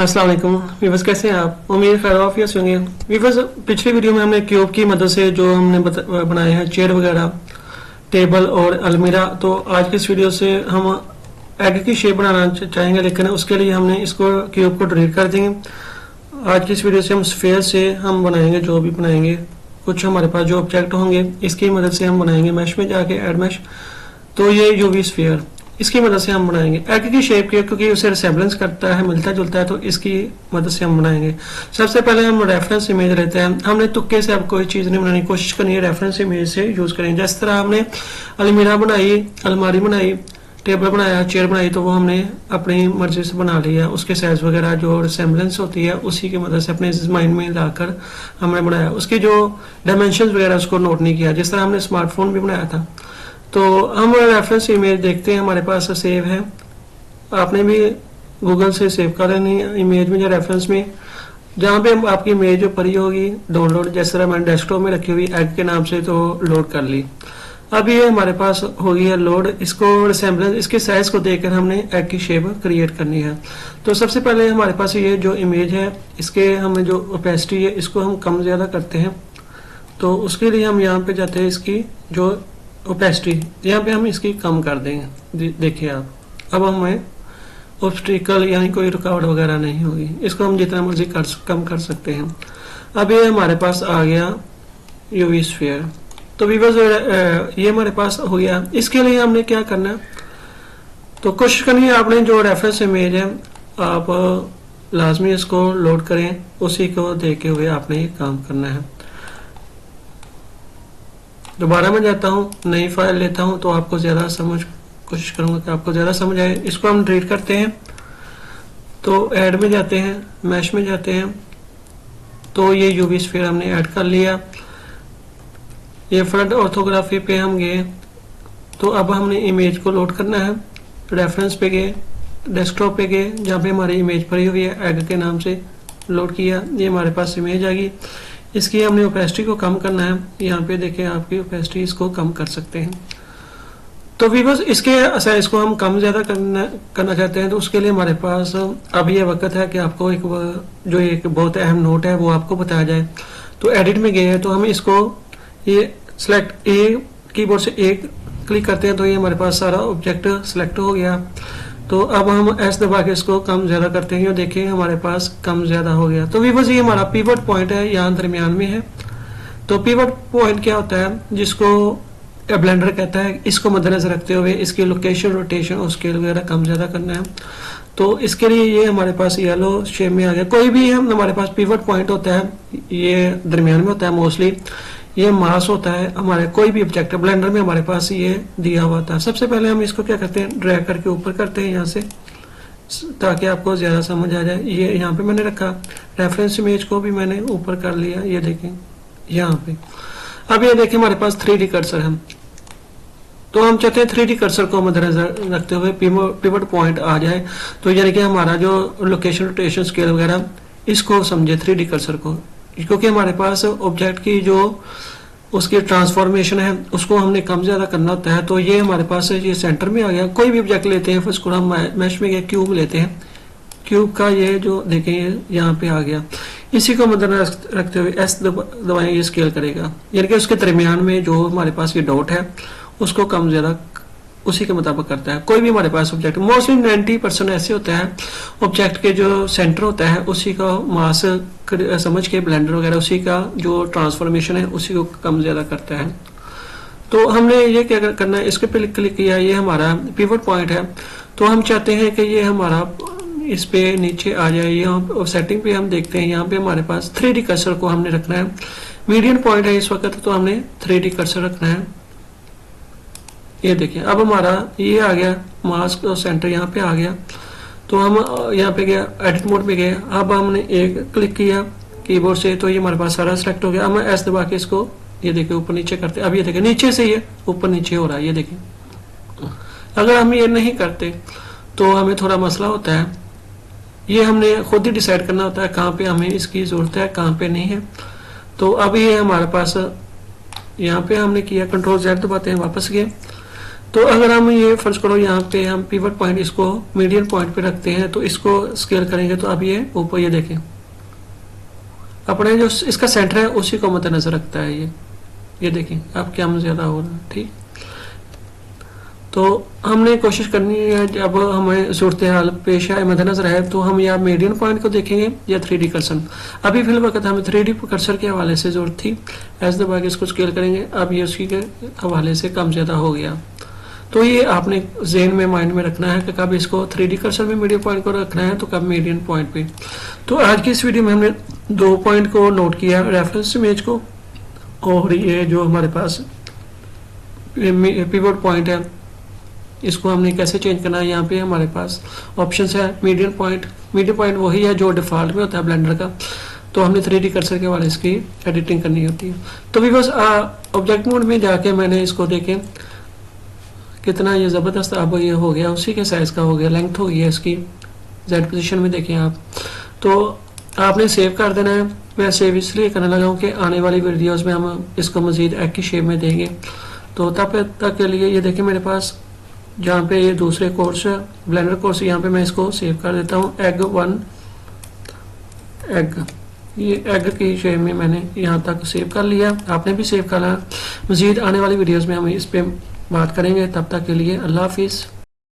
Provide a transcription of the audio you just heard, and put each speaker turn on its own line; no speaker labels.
अस्सलाम वालेकुम वीवर्स, कैसे हैं आप? उम्मीद खैर ऑफियस होंगे। वीवर्स, पिछली वीडियो में हमने क्यूब की मदद से जो हमने बनाए हैं चेयर वगैरह, टेबल और अलमीरा। तो आज की इस वीडियो से हम एग की शेप बनाना चाहेंगे, लेकिन उसके लिए हमने इसको क्यूब को डिलीट कर देंगे। आज की इस वीडियो से हम स्फेयर से हम बनाएंगे, जो भी बनाएंगे कुछ हमारे पास जो ऑब्जेक्ट होंगे इसकी मदद से हम बनाएंगे। मैश में जाके ऐड मैश, तो ये यूवी स्फीयर इसकी मदद से हम बनाएंगे एग की शेप के, क्योंकि उसे रिसेम्बलेंस करता है, मिलता जुलता है, तो इसकी मदद से हम बनाएंगे। सबसे पहले हम रेफरेंस इमेज लेते हैं। हमने तुक्के से अब कोई चीज नहीं बनाने की कोशिश करनी है, रेफरेंस इमेज से यूज करेंगे। जिस तरह हमने अलमीरा बनाई, अलमारी बनाई, टेबल बनाया, चेयर बनाई, तो वो हमने अपनी मर्जी से बना लिया। उसके साइज वगैरह जो रिसेम्बलेंस होती है उसी की मदद से अपने माइंड में लाकर हमने बनाया। उसकी जो डायमेंशन वगैरह उसको नोट नहीं किया, जिस तरह हमने स्मार्टफोन भी बनाया था। तो हम रेफरेंस इमेज देखते हैं, हमारे पास सेव है। आपने भी गूगल से सेव कर लेनी है इमेज में या रेफरेंस में, जहाँ पे आपकी इमेज जो पड़ी होगी डाउनलोड, जिस तरह मैंने डेस्कटॉप में रखी हुई एग के नाम से, तो लोड कर ली। अब ये हमारे पास हो गई है लोड। इसको रिसेम्बलेंस, इसके साइज को देखकर हमने एग की शेप क्रिएट करनी है। तो सबसे पहले हमारे पास ये जो इमेज है, इसके हमें जो ओपेसिटी है इसको हम कम ज्यादा करते हैं। तो उसके लिए हम यहाँ पे जाते हैं, इसकी जो ओपेसिटी यहाँ पे हम इसकी कम कर देंगे। देखिए आप, अब हमें ऑब्स्टिकल यानी कोई रुकावट वगैरह नहीं होगी। इसको हम जितना मर्जी कम कर सकते हैं। अब ये हमारे पास आ गया यूवी स्फीयर। तो व्यूअर्स, ये हमारे पास हो गया। इसके लिए हमने क्या करना है, तो कोशिश करनी है आपने जो रेफरेंस इमेज है आप लाजमी इसको लोड करें, उसी को देखे हुए आपने ये काम करना है। दोबारा मैं जाता हूँ, नई फाइल लेता हूँ, तो आपको ज्यादा कोशिश करूंगा कि आपको ज्यादा समझ आए। इसको हम डिलीट करते हैं, तो ऐड में जाते हैं, मैश में जाते हैं, तो ये यूवी स्फीयर हमने ऐड कर लिया। ये फ्रंट ऑर्थोग्राफी पे हम गए, तो अब हमने इमेज को लोड करना है। रेफरेंस पे गए, डेस्कटॉप पे गए, जहाँ पे हमारी इमेज पड़ी हुई है एग के नाम से, लोड किया। ये हमारे पास इमेज आ गई। इसकी हमने ओपेसिटी को कम करना है। यहाँ पे देखें, आपकी ओपेसिटी इसको कम कर सकते हैं। तो व्यूअर्स, इसके साइज को हम कम ज्यादा करना चाहते हैं, तो उसके लिए हमारे पास अब ये वक्त है कि आपको एक बहुत अहम नोट है वो आपको बताया जाए। तो एडिट में गए हैं, तो हम इसको ये सिलेक्ट कीबोर्ड से एक क्लिक करते हैं, तो ये हमारे पास सारा ऑब्जेक्ट सिलेक्ट हो गया। तो अब हम एस दबा के इसको कम ज्यादा करते हैं, देखिए हमारे पास कम ज्यादा हो गया। तो व्यूअर्स, ये हमारा पिवट पॉइंट है, यहाँ दरमियान में है। तो पिवट पॉइंट क्या होता है, जिसको ब्लेंडर कहता है, इसको मद्देनजर रखते हुए इसकी लोकेशन, रोटेशन और स्केल वगैरह कम ज्यादा करना है। तो इसके लिए ये हमारे पास येलो शेप में आ गया। कोई भी हमारे पास पिवट पॉइंट होता है, ये दरमियान में होता है मोस्टली। ये मास होता है हमारे कोई भी ऑब्जेक्ट ब्लेंडर में हमारे पास ये दिया हुआ था। सबसे पहले हम इसको क्या करते हैं, ड्रैग करके ऊपर करते हैं यहाँ से, ताकि आपको ज्यादा समझ आ जाए। ये यहाँ पे मैंने रखा, रेफरेंस इमेज को भी मैंने ऊपर कर लिया, ये देखें यहाँ पे। अब ये देखें हमारे पास 3D कर्सर है, तो हम चाहते हैं 3D कर्सर को मद्देनजर रखते हुए पिवट पॉइंट आ जाए। तो यानी कि हमारा जो लोकेशन, रोटेशन, स्केल वगैरह इसको समझे 3D कर्सर को, क्योंकि हमारे पास ऑब्जेक्ट की जो उसकी ट्रांसफॉर्मेशन है उसको हमने कम ज्यादा करना होता है। तो ये हमारे पास ये सेंटर में आ गया। कोई भी ऑब्जेक्ट लेते हैं, उसको हम मैश में गए, क्यूब लेते हैं, क्यूब का ये जो देखें ये यहाँ पे आ गया। इसी को मद्देनजर रखते हुए एस दबाएं, ये स्केल करेगा, यानी कि उसके दरमियान में जो हमारे पास ये डॉट है उसको कम ज्यादा उसी के मुताबिक करता है। कोई भी हमारे पास ऑब्जेक्ट, मोस्टली 90% ऐसे होता है, ऑब्जेक्ट के जो सेंटर होता है उसी का मास समझ के ब्लेंडर वगैरह उसी का जो ट्रांसफॉर्मेशन है उसी को कम ज्यादा करता है। तो हमने ये क्या करना है, इसके पे क्लिक किया, ये हमारा पिवट पॉइंट है। तो हम चाहते हैं कि ये हमारा इस पे नीचे आ जाए। यहाँ सेटिंग पे हम देखते हैं, यहाँ पे हमारे पास 3D कर्सर को हमने रखना है। मीडियन पॉइंट है इस वक्त, तो हमने 3D कर्सर रखना है। ये देखिए अब हमारा ये आ गया, मास्क और सेंटर यहाँ पे आ गया। तो हम यहाँ पे गया, एडिट मोड में गए। अब हमने एक क्लिक किया कीबोर्ड से, तो ये हमारे पास सारा सेलेक्ट हो गया। अब मैं एस दबा के इसको ये देखिए ऊपर नीचे करते। अब ये देखिए नीचे से ये ऊपर नीचे हो रहा है, ये देखिए। अगर हम ये नहीं करते तो हमें थोड़ा मसला होता है। ये हमने खुद ही डिसाइड करना होता है कहाँ पे हमें इसकी जरूरत है, कहाँ पे नहीं है। तो अब ये हमारे पास यहाँ पे हमने किया, कंट्रोल Z दबाते हैं, वापस गए। तो अगर हम ये फर्ज करो यहाँ पे हम पिवट पॉइंट इसको मीडियन पॉइंट पे रखते हैं, तो इसको स्केल करेंगे तो अब ये ऊपर ये देखें अपने जो इसका सेंटर है उसी को मद्देनजर रखता है ये देखें अब क्या ज्यादा हो रहा है। ठीक, तो हमने कोशिश करनी है जब हमें सूरत हाल पेश आए मद्देनजर है तो हम या मीडियन पॉइंट को देखेंगे या 3D कर्सर। अभी फिल वक्त हमें 3D कर्सर के हवाले से जरूरत थी, एज द बाकी इसको स्केल करेंगे, अब ये उसकी के हवाले से कम ज्यादा हो गया। तो ये आपने जेन में माइंड में रखना है कि कब इसको 3D कर्सर में मीडियन पॉइंट को रखना है तो कब मीडियन पॉइंट पे। तो आज की इस वीडियो में हमने 2 पॉइंट को नोट किया, रेफरेंस इमेज को और ये जो हमारे पास पिवट पॉइंट है इसको हमने कैसे चेंज करना है। यहाँ पे हमारे पास ऑप्शन है मीडियन पॉइंट वही है जो डिफॉल्ट में होता है ब्लेंडर का, तो हमने 3D कर्सर के वाले इसकी एडिटिंग करनी होती है। तो बिकॉज ऑब्जेक्ट मोड में जाके मैंने इसको देखें कितना ये ज़बरदस्त अब ये हो गया, उसी के साइज़ का हो गया, लेंथ हो गई है इसकी, जेड पोजीशन में देखें आप। तो आपने सेव कर देना है। मैं सेव इसलिए करने लगा हूँ कि आने वाली वीडियोज़ में हम इसको मज़ीद एक ही शेप में देंगे। तो तब तक के लिए ये देखें मेरे पास जहाँ पे ये दूसरे कोर्स है ब्लेंडर कोर्स, यहाँ पे मैं इसको सेव कर देता हूँ एग, ये एग की शेप में मैंने यहाँ तक सेव कर लिया, आपने भी सेव करना। मज़ीद आने वाली वीडियोस में हम इस पे बात करेंगे, तब तक के लिए अल्लाह हाफिज़।